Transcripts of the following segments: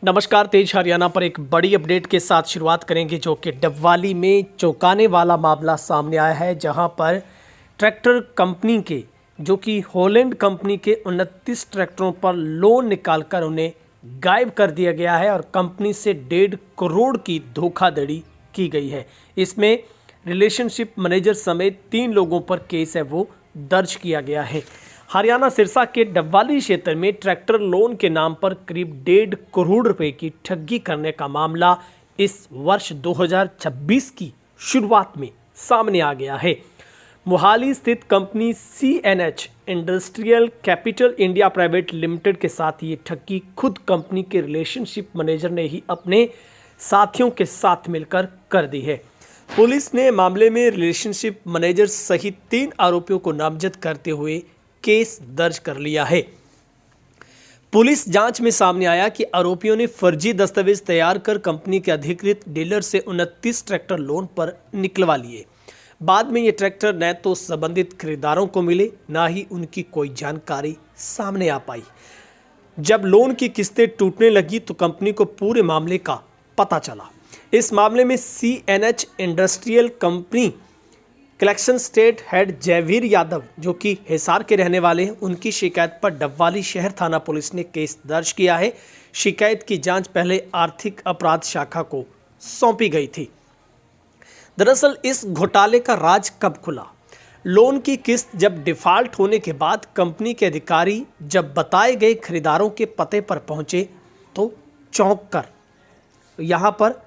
नमस्कार। तेज हरियाणा पर एक बड़ी अपडेट के साथ शुरुआत करेंगे, जो कि डबवाली में चौंकाने वाला मामला सामने आया है, जहां पर ट्रैक्टर कंपनी के जो कि हॉलैंड कंपनी के 29 ट्रैक्टरों पर लोन निकालकर उन्हें गायब कर दिया गया है और कंपनी से 1.5 करोड़ की धोखाधड़ी की गई है। इसमें रिलेशनशिप मैनेजर समेत 3 लोगों पर केस है वो दर्ज किया गया है। हरियाणा सिरसा के डबवाली क्षेत्र में ट्रैक्टर लोन के नाम पर करीब 1.5 करोड़ रुपए की ठगी करने का मामला इस वर्ष 2026 की शुरुआत में सामने आ गया है। मोहाली स्थित company CNH industrial capital India private limited के साथ ये ठगी खुद कंपनी के रिलेशनशिप मैनेजर ने ही अपने साथियों के साथ मिलकर कर दी है। पुलिस ने मामले में रिलेशनशिप मैनेजर सहित 3 आरोपियों को नामजद करते हुए केस दर्ज कर लिया है। पुलिस जांच में सामने आया कि आरोपियों ने फर्जी दस्तावेज तैयार कर कंपनी के अधिकृत डीलर से 29 ट्रैक्टर लोन पर निकलवा लिए। बाद में ये ट्रैक्टर न तो संबंधित खरीदारों को मिले, ना ही उनकी कोई जानकारी सामने आ पाई। जब लोन की किस्तें टूटने लगी तो कंपनी को पूरे मामले का पता चला। इस मामले में CNH industrial company collection state head Jaiveer Yadav, जो कि हिसार के रहने वाले हैं, उनकी शिकायत पर डबवाली शहर थाना पुलिस ने केस दर्ज किया है। शिकायत की जांच पहले आर्थिक अपराध शाखा को सौंपी गई थी। दरअसल इस घोटाले का राज कब खुला? लोन की किस्त जब डिफॉल्ट होने के बाद कंपनी के अधिकारी जब बताए गए खरीदारों के पते पर पहुंचे तो चौंक कर यहाँ पर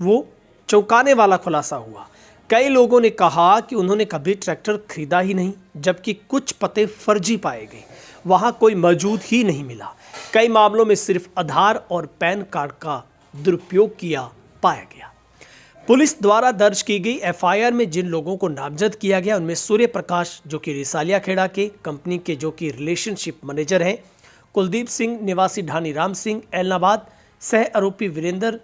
वो चौंकाने वाला खुलासा हुआ। कई लोगों ने कहा कि उन्होंने कभी ट्रैक्टर खरीदा ही नहीं, जबकि कुछ पते फर्जी पाए गए, वहां कोई मौजूद ही नहीं मिला। कई मामलों में सिर्फ आधार और पैन कार्ड का दुरुपयोग किया पाया गया। पुलिस द्वारा दर्ज की गई FIR में जिन लोगों को नामजद किया गया उनमें सूर्य प्रकाश, जो कि रिसालिया खेड़ा के कंपनी के जो कि रिलेशनशिप मैनेजर हैं, कुलदीप सिंह निवासी ढानी राम सिंह एलनाबाद, सह आरोपी वीरेंद्र,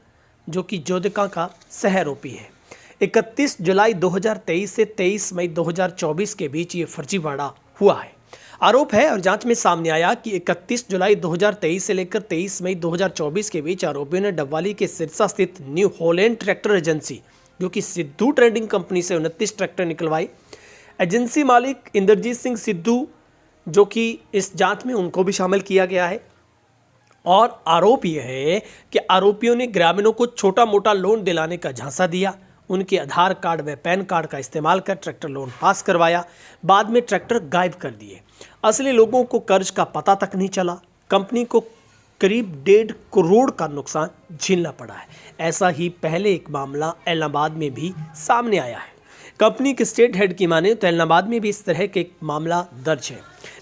जो कि जोधका का सह आरोपी है। 31 जुलाई 2023 से 23 मई 2024 के बीच ये फर्जीवाड़ा हुआ है। आरोप है और जांच में सामने आया कि 31 जुलाई 2023 से लेकर 23 मई 2024 के बीच आरोपियों ने डबवाली के सिरसा स्थित न्यू हॉलैंड ट्रैक्टर एजेंसी, जो कि सिद्धू ट्रेडिंग कंपनी से 29 ट्रैक्टर निकलवाई। एजेंसी मालिक इंद्रजीत सिंह सिद्धू, जो कि इस जांच में उनको भी शामिल किया गया है। और आरोप यह है कि आरोपियों ने ग्रामीणों को छोटा मोटा लोन दिलाने का झांसा दिया, उनके आधार कार्ड व पैन कार्ड का इस्तेमाल कर ट्रैक्टर लोन पास करवाया, बाद में ट्रैक्टर गायब कर दिए। असली लोगों को कर्ज का पता तक नहीं चला। कंपनी को करीब 1.5 करोड़ का नुकसान झेलना पड़ा है। ऐसा ही पहले एक मामला एलनाबाद में भी सामने आया है। कंपनी के स्टेट हेड की माने तो एलनाबाद में भी इस तरह के एक मामला दर्ज है।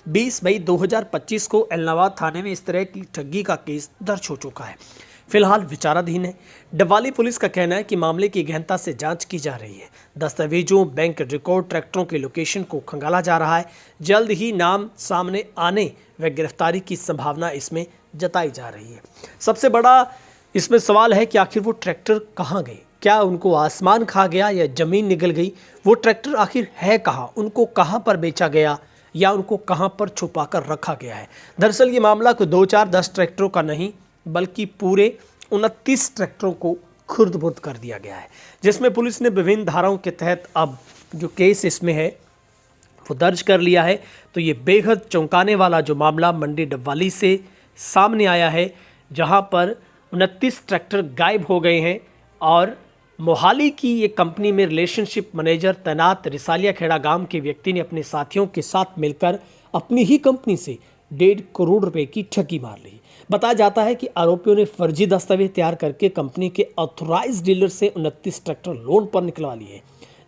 20 मई 2025 को एलनाबाद थाने में इस तरह की ठगी का केस दर्ज हो चुका है। फिलहाल विचाराधीन है। डबवाली पुलिस का कहना है कि मामले की गहनता से जांच की जा रही है। दस्तावेजों, बैंक रिकॉर्ड, ट्रैक्टरों के लोकेशन को खंगाला जा रहा है। जल्द ही नाम सामने आने व गिरफ्तारी की संभावना इसमें जताई जा रही है। सबसे बड़ा इसमें सवाल है कि आखिर वो ट्रैक्टर कहाँ गए? क्या उनको आसमान खा गया या जमीन निगल गई? वो ट्रैक्टर आखिर है कहाँ? उनको कहाँ पर बेचा गया या उनको कहाँ पर छुपा कर रखा गया है? दरअसल ये मामला कोई 2, 4, 10 ट्रैक्टरों का नहीं, बल्कि पूरे 29 ट्रैक्टरों को खुर्द-बुर्द कर दिया गया है, जिसमें पुलिस ने विभिन्न धाराओं के तहत अब जो केस इसमें है वो दर्ज कर लिया है। तो ये बेहद चौंकाने वाला जो मामला मंडी डबवाली से सामने आया है, जहां पर 29 ट्रैक्टर गायब हो गए हैं और मोहाली की ये कंपनी में रिलेशनशिप मैनेजर तैनात रिसालिया खेड़ा गांव के व्यक्ति ने अपने साथियों के साथ मिलकर अपनी ही कंपनी से 1.5 करोड़ रुपए की ठगी मार ली। बताया जाता है कि आरोपियों ने फर्जी दस्तावेज तैयार करके कंपनी के ऑथराइज्ड डीलर से 29 ट्रैक्टर लोन पर निकलवा लिए।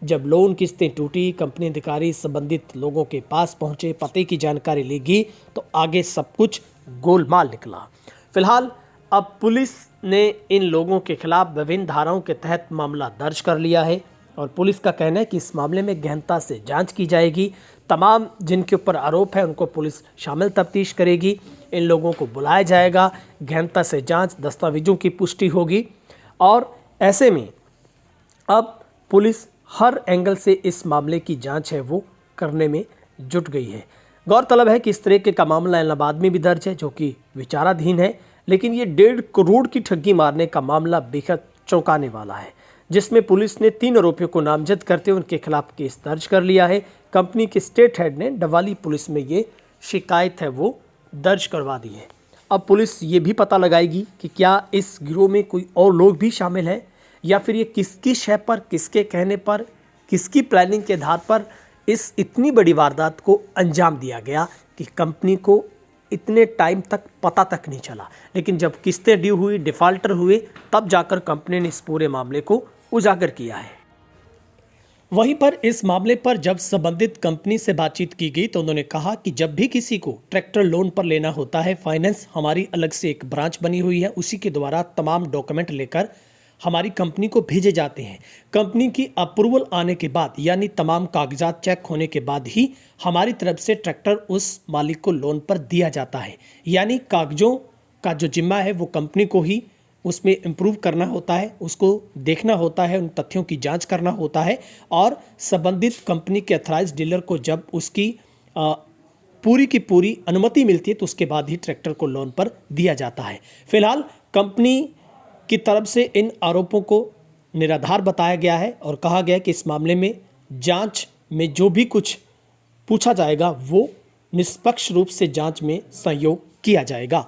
जब लोन किस्तें टूटी, कंपनी अधिकारी संबंधित लोगों के पास पहुंचे, पते की जानकारी ली गई तो आगे सब कुछ गोलमाल निकला। फिलहाल अब पुलिस ने इन लोगों के खिलाफ विभिन्न धाराओं के तहत मामला दर्ज कर लिया है और पुलिस का कहना है कि इस मामले में गहनता से जांच की जाएगी। तमाम जिनके ऊपर आरोप है उनको पुलिस शामिल तफ्तीश करेगी। इन लोगों को बुलाया जाएगा, गहनता से जांच, दस्तावेजों की पुष्टि होगी और ऐसे में अब पुलिस हर एंगल से इस मामले की जांच है वो करने में जुट गई है। गौरतलब है कि इस तरह का मामला इलाहाबाद में भी दर्ज है, जो कि विचाराधीन है। लेकिन ये 1.5 करोड़ की ठगी मारने का मामला बेहद चौंकाने वाला है, जिसमें पुलिस ने 3 आरोपियों को नामजद करते हुए उनके खिलाफ केस दर्ज कर लिया है। कंपनी के स्टेट हेड ने डबवाली पुलिस में ये शिकायत है वो दर्ज करवा दी है। अब पुलिस ये भी पता लगाएगी कि क्या इस गिरोह में कोई और लोग भी शामिल हैं या फिर ये किसकी शय पर, किसके कहने पर, किसकी प्लानिंग के आधार पर इस इतनी बड़ी वारदात को अंजाम दिया गया कि कंपनी को इतने टाइम तक पता तक नहीं चला। लेकिन जब किस्तें ड्यू हुई, डिफ़ाल्टर हुए, तब जाकर कंपनी ने इस पूरे मामले को उजागर किया है। वहीं पर इस मामले पर जब संबंधित कंपनी से बातचीत की गई तो उन्होंने कहा कि जब भी किसी को ट्रैक्टर लोन पर लेना होता है, फाइनेंस हमारी अलग से एक ब्रांच बनी हुई है, उसी के द्वारा तमाम डॉक्यूमेंट लेकर हमारी कंपनी को भेजे जाते हैं। कंपनी की अप्रूवल आने के बाद यानी तमाम कागजात चेक होने के बाद ही हमारी तरफ से ट्रैक्टर उस मालिक को लोन पर दिया जाता है। यानी कागजों का जो जिम्मा है वो कंपनी को ही उसमें इम्प्रूव करना होता है, उसको देखना होता है, उन तथ्यों की जांच करना होता है और संबंधित कंपनी के अथराइज्ड डीलर को जब उसकी पूरी की पूरी अनुमति मिलती है तो उसके बाद ही ट्रैक्टर को लोन पर दिया जाता है। फिलहाल कंपनी की तरफ से इन आरोपों को निराधार बताया गया है और कहा गया है कि इस मामले में जांच में जो भी कुछ पूछा जाएगा वो निष्पक्ष रूप से जांच में सहयोग किया जाएगा।